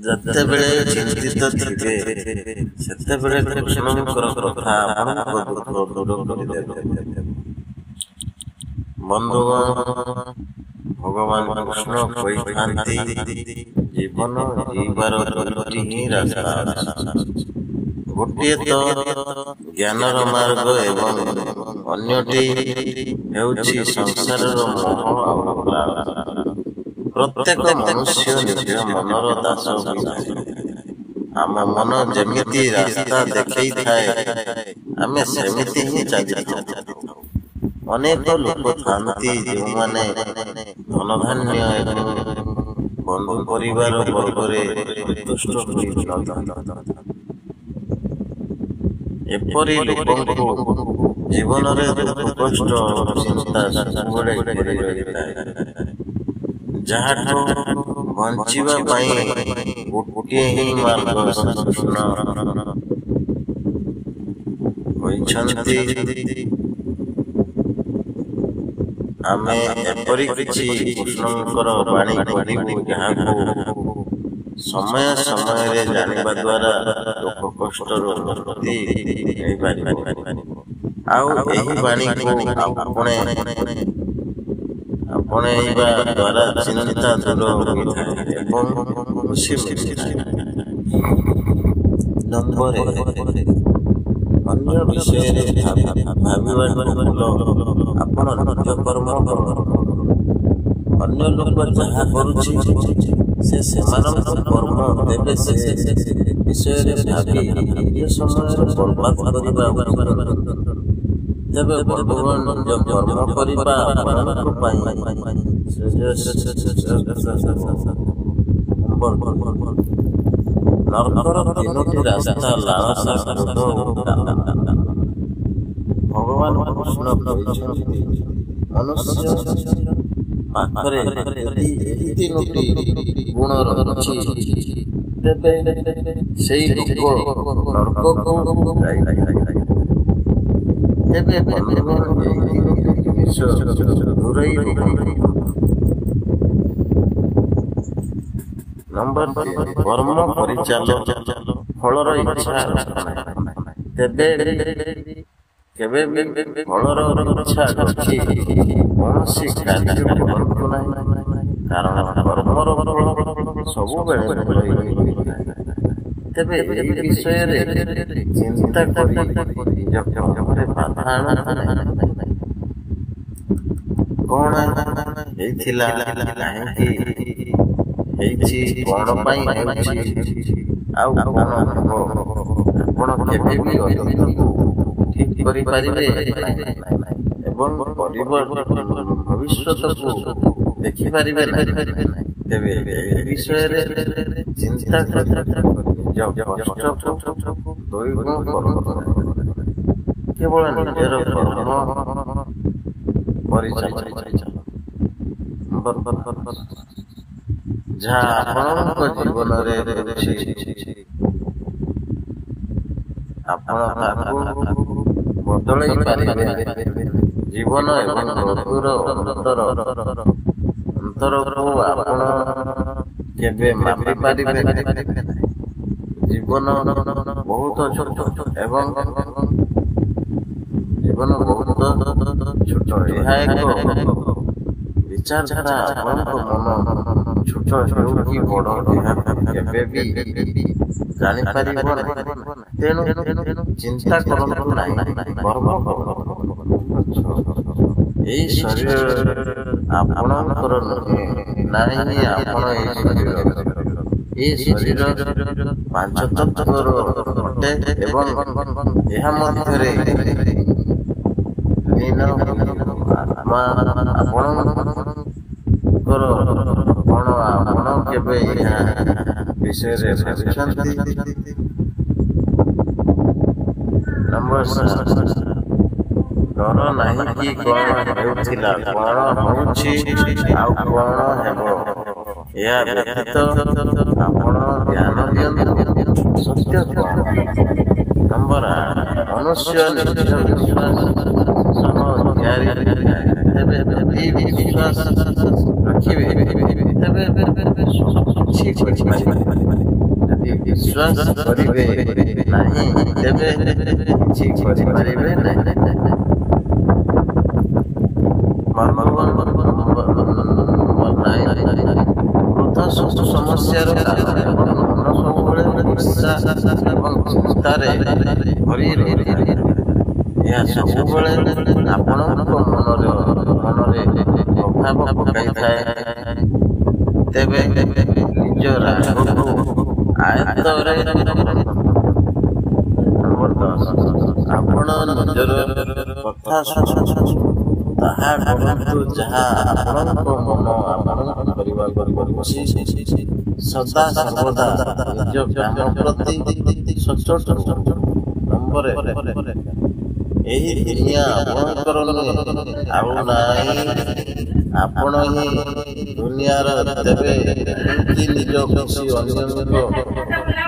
ଯେତେବେଳେ ଚିନ୍ତିତ ଥିବେ ସେତେବେଳେ କୃଷ୍ଣଙ୍କର କଥା ଆପଣଙ୍କ ଦୁଃଖ ଦୂର କରିଦେବେ। ବନ୍ଧୁଗଣ, ଭଗବାନ କୃଷ୍ଣ କହିଥାନ୍ତି ଜୀବନ ଜୀବାର ଦୁଇଟି ହିଁ ରାସ୍ତା ଅଛି। ଗୋଟିଏ ତ ଜ୍ଞାନର ମାର୍ଗ ଏବଂ ଅନ୍ୟଟି ହେଉଛି ସଂସାରର ମୋହ ଆଉ ଲାଳସା। ପ୍ରତ୍ୟେକ ମନୁଷ୍ୟ ନିଜ ମନର ଦାସ ହୋଇଥାଏ। ଆମ ମନ ଯେମିତି ରାସ୍ତା ଦେଖେଇଥାଏ ଆମେ ସେମିତି ହିଁ ଚାଲିଥାଉ। ଅନେକ ଲୋକ ଥାନ୍ତି ଯେଉଁମାନେ ଧନଧାନ୍ୟ ଏବଂ ବନ୍ଧୁ ପରିବାର ବର୍ଗରେ ତୁଷ୍ଟ ହୋଇନଥାନ୍ତି। ଏପରି ଲୋକଙ୍କୁ ଜୀବନରେ ଦୁଃଖ କଷ୍ଟ ଚିନ୍ତା ସବୁବେଳେ ଘେରି ରହିଥାଏ। ଯାହାଠୁ ବଞ୍ଚିବା ପାଇଁ ଗୋଟିଏ ହିଁ ମାର୍ଗ କୃଷ୍ଣ କହିଛନ୍ତି। ଆମେ ଏପରି କିଛି କୃଷ୍ଣଙ୍କର ବାଣୀ କହିବୁ ଯାହାକୁ ସମୟ ସମୟରେ ଜାଣିବା ଦ୍ୱାରା ଦୁଃଖ କଷ୍ଟରୁ ମୁକ୍ତି ମିଳିପାରିବ। ଆଉ ଏହି ବାଣୀକୁ ଆପଣେଇବା ଦ୍ୱାରା ଚିନ୍ତା ଦୂର ହୋଇଥାଏ ଏବଂ ଖୁସି ମିଳିଥାଏ। ନମ୍ବର 1, ଅନ୍ୟ ବିଷୟରେ ଭାବିବାଠୁ ଭଲ ଆପଣ ନିଜ କର୍ମ କରନ୍ତୁ। ଅନ୍ୟ ଲୋକ ଯାହା କରୁଛି ସେ ସେମାନଙ୍କ କର୍ମ ତେବେ ସେ ବିଷୟରେ ଭାବି ନିଜ ସମୟରେ ବର୍ବାଦ କରିବା ତେବେ ବନ୍ଧୁଗଣ ନିଜ କର୍ମ କରିବା ଆପଣଙ୍କ ପାଇଁ ନରକର 3ଟି ରାସ୍ତା ଲାଳସା, କ୍ରୋଧ ଓ କାମନା। ଭଗବାନ କୃଷ୍ଣ କହିଛନ୍ତି ମନୁଷ୍ୟ ପାଖରେ ଯଦି ଏହି 3ଟି ଗୁଣ ରହିଛି ତେବେ ସେଇ ଲୋକ ନରକକୁ ଯାଇଥାଏ। ତେବେ ବନ୍ଧୁଗଣ ଏହି ଜିନିଷ ଦୂରେଇ ରୁହନ୍ତୁ। ନମ୍ବର 2, କର୍ମ ପରିଚାଲ ଫଳର ଇଚ୍ଛା ରଖନାହିଁ। ତେବେ କେବେ ବି ଫଳର ଇଚ୍ଛା ରଖି କୌଣସି କାର୍ଯ୍ୟ କରନ୍ତୁ ନାହିଁ, କାରଣ କର୍ମର ଫଳ ସବୁବେଳେ ଭଲ ହୋଇଥାଏ। ତେବେ ଏହି ବିଷୟରେ ଚିନ୍ତା କରି ନିଜ କର୍ମରେ ବାଧା ଆଣନ୍ତୁ ନାହିଁ। କଣ ହେଇଥିଲା, କାହିଁକି ହେଇଛି, କଣ ପାଇଁ ହେଉଛି ଆଉ କଣ ହେବ, ଆପଣ କେବେ ବି ଅତୀତକୁ ଠିକ୍ କରିପାରିବେ ଏବଂ ଭବିଷ୍ୟତକୁ ଦେଖିପାରିବେ ନାହିଁ। ତେବେ ଏ ବିଷୟରେ ଚିନ୍ତା କରି ନିଜ କଷ୍ଟକୁ ଦୁଇଗୁଣ କରନ୍ତୁ। କେବଳ ନିଜର କର୍ମ ପରିଚାଳନା ଯାହା ଆପଣଙ୍କ ଜୀବନରେ ହେଉଛି ଆପଣ ତାକୁ ବଦଳେଇ ପାରିବେ। ଜୀବନ ଏବଂ ମୃତ୍ୟୁର ଅନ୍ତରକୁ ଆପଣ କେବେ ମାପି ପାରିବେ ନାହିଁ। ଜୀବନ ବହୁତ ଛୋଟ ଏବଂ ଏହା ଏକ ବିଚାରଧାରା। ଆପଣଙ୍କ ମନ ଛୋଟ ହେଉ କି ବଡ଼ ଏହା କେବେ ବି ଜାଣିପାରିବ ନାହିଁ। ତେଣୁ ଚିନ୍ତା କରନ୍ତୁ ନାହିଁ, କର୍ମ କରନ୍ତୁ। ଏଇ ଶରୀର ଆପଣଙ୍କର ନୁହେଁ, ନାହିଁ ଆପଣ ଏଇ ଶରୀର 5 ତତ୍ତ୍ୱର ଅଟେ ଏବଂ ଏହା ମଧ୍ୟରେ ଆତ୍ମା ଆପଣଙ୍କର କଣ ଆପଣ କେବେ ଏହା ବିଷୟରେ ଭାବିଛନ୍ତି? ନମ୍ବର 7, ଡର ନାହିଁ କି କଣ ହେଉଥିଲା, କଣ ହେଉଛି ଆଉ କଣ ହେବ, ଏହା ବ୍ୟତୀତ ଆପଣ ଧ୍ୟାନ ଦିଅନ୍ତୁ ସତ୍ୟ କଣ। ନମ୍ବର 8, ମନୁଷ୍ୟ ନିଜ ବିଶ୍ୱାସ ସହ ତିଆରି ତେବେ ଯଦି ବିଶ୍ୱାସ ରଖିବେ ତେବେ କିଛି କରିପାରିବେ। ବିଶ୍ୱାସ କରିବେ ନାହିଁ ତେବେ କିଛି କରିପାରିବେ ନାହିଁ। ସମସ୍ୟାର ମନ ସବୁବେଳେ ବର୍ଷା ଏବଂ ଚିନ୍ତାରେ ଭରି ରହିଥାଏ। ଏହା ସବୁବେଳେ ଆପଣଙ୍କ ମନରେ ପ୍ରଭାବ ପକାଇଥାଏ। ତେବେ ନିଜ ରାଗକୁ ଆୟତ୍ତରେ ଆପଣ ନିଜର କଥା ତାହା କରନ୍ତୁ ଯାହା ଆପଣଙ୍କ ମନ ଆପଣଙ୍କୁ କରିବାକୁ କରୁଛି। ସଦା ସର୍ବଦା ନିଜ କାମ ପ୍ରତି ସଚୋଟ ନମ୍ବରରେ ଏହି ଦୁନିଆ ଆପଣଙ୍କର ଆଉ ନାହିଁ, ଆପଣ ହିଁ ଦୁନିଆର। ତେବେ ଏମିତି ନିଜ ଖୁସି ଅନ୍ୟଙ୍କ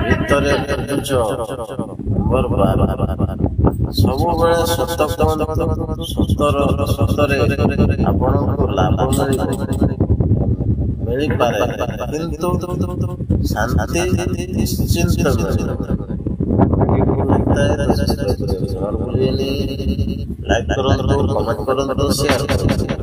ଭିତରେ ଖୋଜୁଛ। ସବୁବେଳେ ସତ କୁହନ୍ତୁ, ସତରେ ଆପଣଙ୍କୁ ଲାଭ ମିଳିପାରେ କିନ୍ତୁ ଶାନ୍ତି ନିଶ୍ଚିନ୍ତ ଲାଇକ୍ କରନ୍ତୁ, କମେଣ୍ଟ କରନ୍ତୁ, ସେୟାର କରନ୍ତୁ।